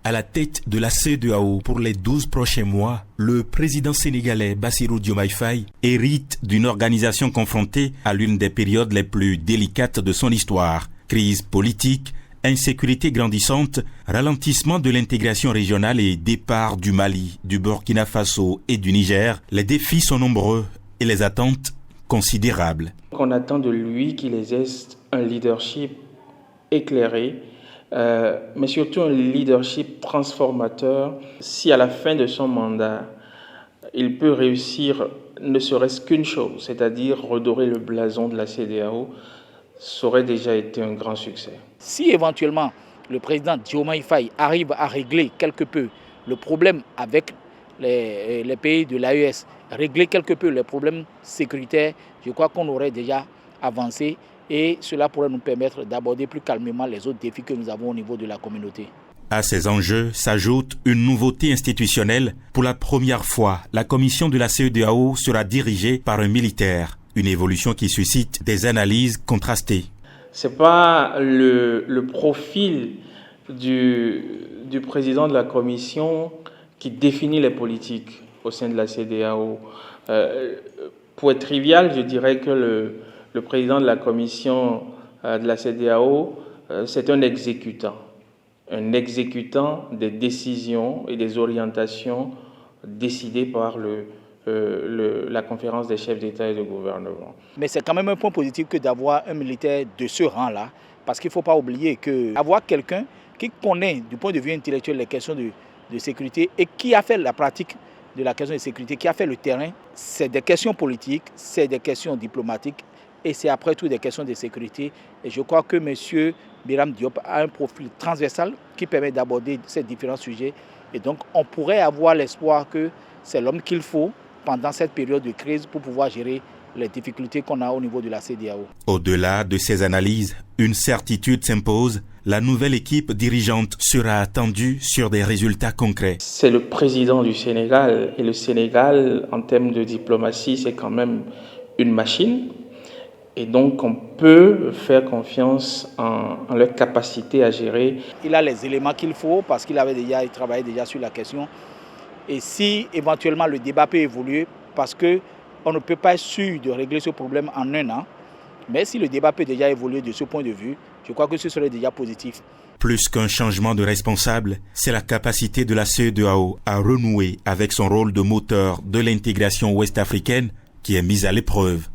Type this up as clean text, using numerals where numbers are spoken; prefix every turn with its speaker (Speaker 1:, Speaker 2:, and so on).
Speaker 1: À la tête de la CEDEAO pour les 12 prochains mois, le président sénégalais Bassirou Diomaye Faye hérite d'une organisation confrontée à l'une des périodes les plus délicates de son histoire. Crise politique, insécurité grandissante, ralentissement de l'intégration régionale et départ du Mali, du Burkina Faso et du Niger, les défis sont nombreux et les attentes considérables.
Speaker 2: On attend de lui qu'il exerce un leadership éclairé, mais surtout un leadership transformateur. Si à la fin de son mandat, il peut réussir ne serait-ce qu'une chose, c'est-à-dire redorer le blason de la CEDEAO, ça aurait déjà été un grand succès.
Speaker 3: Si éventuellement le président Diomaye Faye arrive à régler quelque peu le problème avec les pays de l'AES, régler quelque peu les problèmes sécuritaires, je crois qu'on aurait déjà avancé et cela pourrait nous permettre d'aborder plus calmement les autres défis que nous avons au niveau de la communauté.
Speaker 1: À ces enjeux s'ajoute une nouveauté institutionnelle. Pour la première fois, la commission de la CEDEAO sera dirigée par un militaire. Une évolution qui suscite des analyses contrastées.
Speaker 2: Ce n'est pas le profil du président de la commission qui définit les politiques au sein de la CEDEAO. Pour être trivial, je dirais que le président de la commission de la CEDEAO, c'est un exécutant des décisions et des orientations décidées par la conférence des chefs d'État et de gouvernement.
Speaker 3: Mais c'est quand même un point positif que d'avoir un militaire de ce rang-là, parce qu'il ne faut pas oublier qu'avoir quelqu'un qui connaît du point de vue intellectuel les questions de sécurité et qui a fait la pratique de la question de sécurité, qui a fait le terrain, c'est des questions politiques, c'est des questions diplomatiques et c'est après tout des questions de sécurité. Et je crois que M. Biram Diop a un profil transversal qui permet d'aborder ces différents sujets. Et donc on pourrait avoir l'espoir que c'est l'homme qu'il faut pendant cette période de crise pour pouvoir gérer les difficultés qu'on a au niveau de la CEDEAO.
Speaker 1: Au-delà de ces analyses, une certitude s'impose. La nouvelle équipe dirigeante sera attendue sur des résultats concrets.
Speaker 2: C'est le président du Sénégal. Et le Sénégal, en termes de diplomatie, c'est quand même une machine. Et donc, on peut faire confiance en leur capacité à gérer.
Speaker 3: Il a les éléments qu'il faut parce qu'il travaillait déjà sur la question. Et si éventuellement le débat peut évoluer, parce qu'on ne peut pas être sûr de régler ce problème en un an, mais si le débat peut déjà évoluer de ce point de vue, je crois que ce serait déjà positif.
Speaker 1: Plus qu'un changement de responsable, c'est la capacité de la CEDEAO à renouer avec son rôle de moteur de l'intégration ouest-africaine qui est mise à l'épreuve.